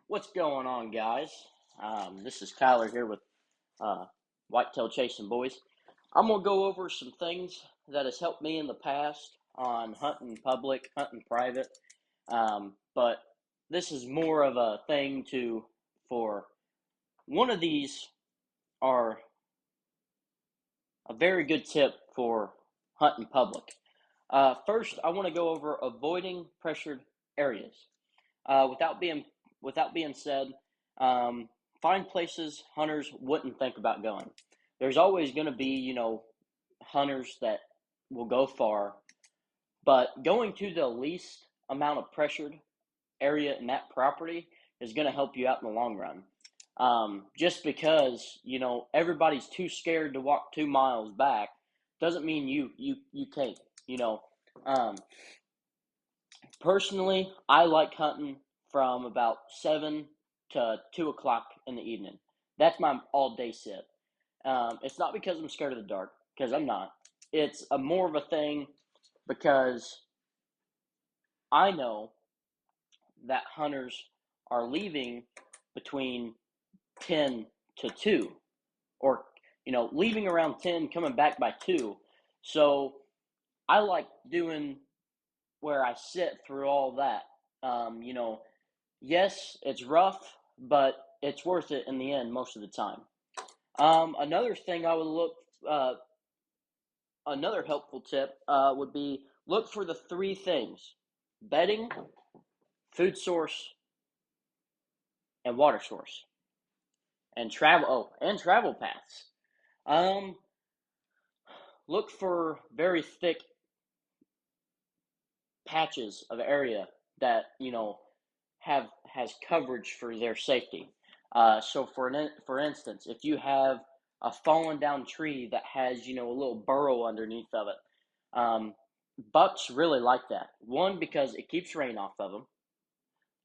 What's going on, guys? This is Tyler here with Whitetail Chasing Boys. I'm going to go over some things that has helped me in the past on hunting public, hunting private. But this is more of a thing for one of these are a very good tip for hunting public. First, I want to go over avoiding pressured areas. Without being said, find places hunters wouldn't think about going. There's always going to be, hunters that will go far, but going to the least amount of pressured area in that property is going to help you out in the long run. Just because, everybody's too scared to walk 2 miles back doesn't mean you can't, Personally, I like hunting from about 7 to 2 o'clock in the evening. That's my all day sit. It's not because I'm scared of the dark, because I'm not. It's a more of a thing because I know that hunters are leaving between 10 to 2, or, leaving around 10, coming back by 2. So I like doing where I sit through all that. Yes, it's rough, but it's worth it in the end most of the time. Another thing I would another helpful tip would be look for the 3 things: bedding, food source, and water source, and travel. Oh, and travel paths. Um, look for very thick patches of area that has coverage for their safety. So for instance, if you have a fallen down tree that has a little burrow underneath of it, bucks really like that. 1, because it keeps rain off of them.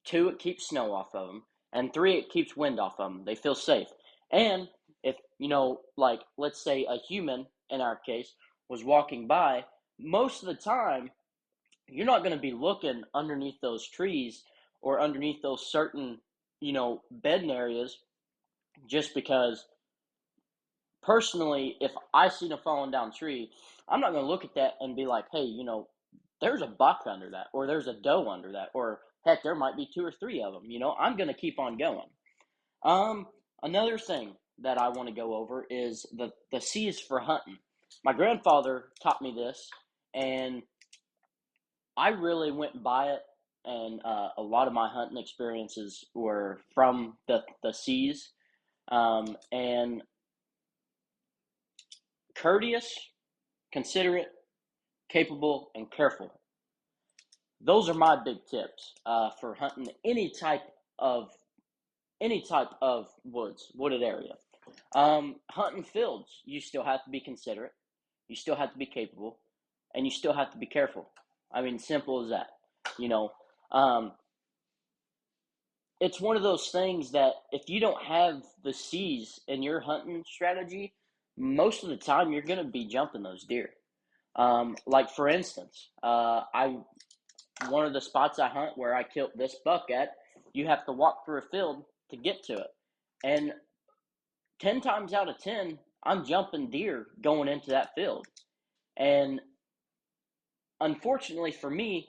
2, it keeps snow off of them, and 3, it keeps wind off of them. They feel safe. And if like let's say a human in our case was walking by, most of the time you're not going to be looking underneath those trees or underneath those certain, bedding areas, just because personally, if I seen a fallen down tree, I'm not going to look at that and be like, hey, there's a buck under that, or there's a doe under that, or heck, there might be 2 or 3 of them. I'm going to keep on going. Another thing that I want to go over is the C's for hunting. My grandfather taught me this, and I really went by it, and a lot of my hunting experiences were from the C's, and courteous, considerate, capable, and careful. Those are my big tips for hunting of any type of wooded area. Hunting fields, you still have to be considerate, you still have to be capable, and you still have to be careful. I mean, simple as that. You know, um, it's one of those things that if you don't have the C's in your hunting strategy, most of the time you're going to be jumping those deer. Like for instance, I one of the spots I hunt where I killed this buck at, you have to walk through a field to get to it, and 10 times out of 10, I'm jumping deer going into that field, and unfortunately for me,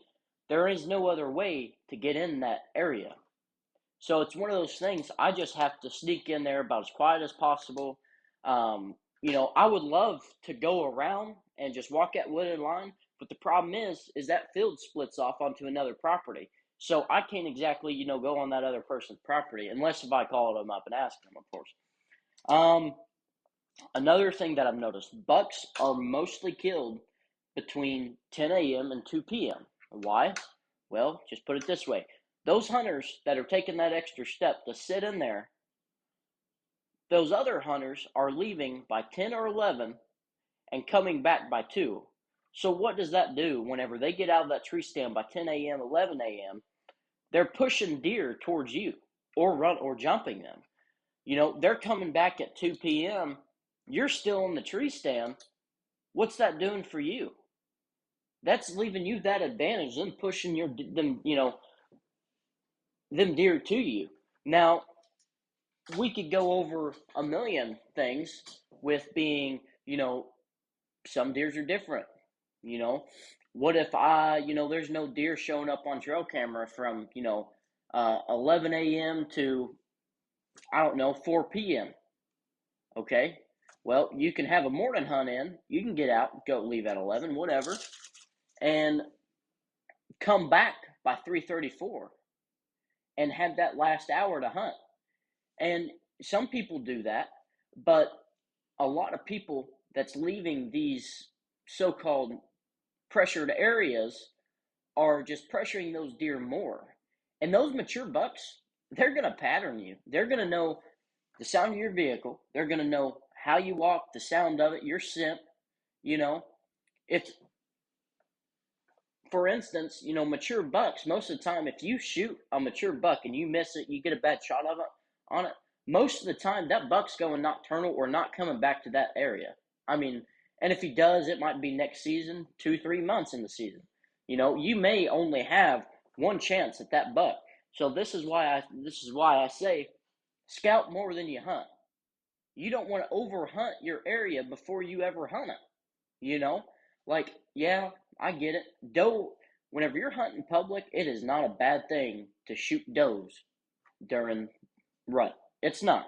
there is no other way to get in that area. So it's one of those things. I just have to sneak in there about as quiet as possible. I would love to go around and just walk that wooded line, but the problem is that field splits off onto another property. So I can't exactly, go on that other person's property unless if I call them up and ask them, of course. Um, Another thing that I've noticed: bucks are mostly killed between 10 a.m. and 2 p.m. Why? Well, just put it this way: those hunters that are taking that extra step to sit in there, those other hunters are leaving by 10 or 11 and coming back by 2. So what does that do whenever they get out of that tree stand by 10 a.m., 11 a.m.? They're pushing deer towards you or jumping them. They're coming back at 2 p.m. You're still in the tree stand. What's that doing for you? That's leaving you that advantage, them pushing them deer to you. Now, we could go over a million things with being, some deers are different. You know, what if there's no deer showing up on trail camera from, 11 a.m. to, I don't know, 4 p.m. Okay. Well, you can have a morning hunt in, you can get out, go leave at 11, whatever, and come back by 3:34 and have that last hour to hunt. And some people do that, but a lot of people that's leaving these so-called pressured areas are just pressuring those deer more. And those mature bucks, they're going to pattern you. They're going to know the sound of your vehicle. They're going to know how you walk, the sound of it, your scent. You know, if, for instance, mature bucks, most of the time, if you shoot a mature buck and you miss it, you get a bad shot of it on it, most of the time that buck's going nocturnal or not coming back to that area. I mean, and if he does, it might be next season, 2, 3 months in the season. You may only have one chance at that buck. So this is why I say scout more than you hunt. You don't want to overhunt your area before you ever hunt it. You know, like, yeah, I get it. Doe, whenever you're hunting public, it is not a bad thing to shoot does during rut. It's not.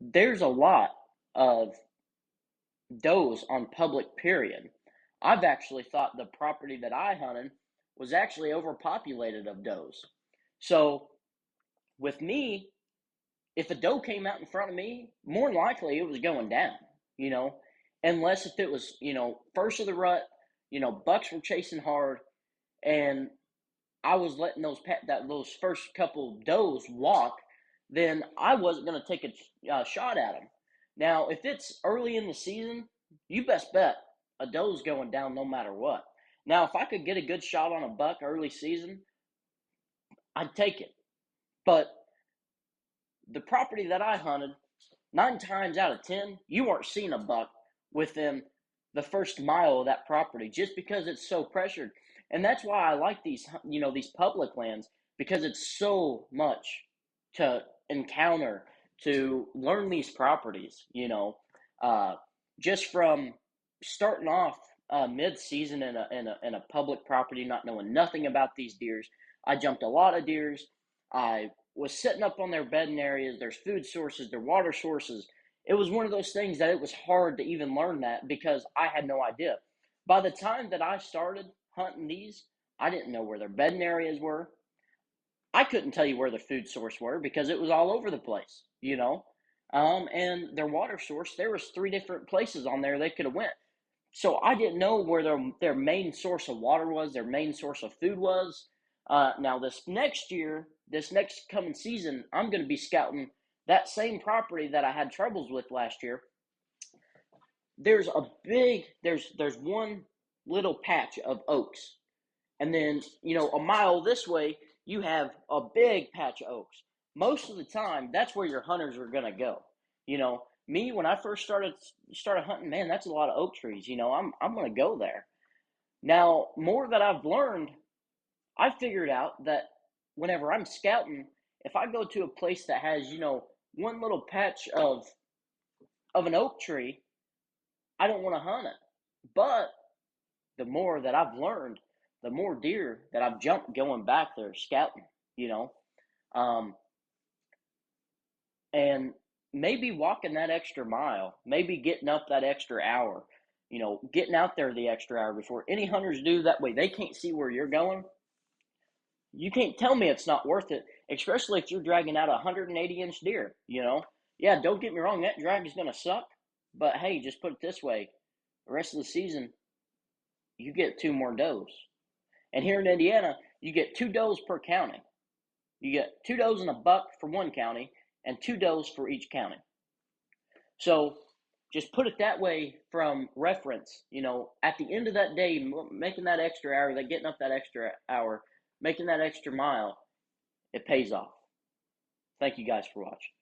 There's a lot of does on public, period. I've actually thought the property that I hunted was actually overpopulated of does. So with me, if a doe came out in front of me, more than likely it was going down, you know, unless if it was, first of the rut, bucks were chasing hard, and I was letting those first couple does walk, then I wasn't going to take a shot at them. Now, if it's early in the season, you best bet a doe's going down no matter what. Now, if I could get a good shot on a buck early season, I'd take it. But the property that I hunted, 9 times out of 10, you weren't seeing a buck within the first mile of that property just because it's so pressured. And that's why I like these public lands, because it's so much to encounter, to learn these properties, uh, just from starting off mid-season in a public property, not knowing nothing about these deers. I jumped a lot of deers. I was setting up on their bedding areas, their food sources, their water sources. It was one of those things that it was hard to even learn that because I had no idea. By the time that I started hunting these, I didn't know where their bedding areas were. I couldn't tell you where their food source were because it was all over the place, And their water source, there was 3 different places on there they could have went. So I didn't know where their main source of water was, their main source of food was. Now this next year, this next coming season, I'm going to be scouting that same property that I had troubles with last year. There's one little patch of oaks, and then a mile this way you have a big patch of oaks. Most of the time, that's where your hunters are going to go. Me, when I first started hunting, man, that's a lot of oak trees. I'm going to go there. Now, more that I've learned, I figured out that whenever I'm scouting, if I go to a place that has one little patch of an oak tree, I don't want to hunt it. But the more that I've learned, the more deer that I've jumped going back there scouting, you know. Um, and maybe walking that extra mile, maybe getting up that extra hour, getting out there the extra hour before any hunters do. That way they can't see where you're going. You can't tell me it's not worth it, especially if you're dragging out a 180-inch deer. Yeah, don't get me wrong, that drag is going to suck. But hey, just put it this way, the rest of the season, you get 2 more does. And here in Indiana, you get 2 does per county. You get 2 does and a buck for one county, and 2 does for each county. So just put it that way from reference. At the end of that day, making that extra hour, getting up that extra hour, making that extra mile, it pays off. Thank you guys for watching.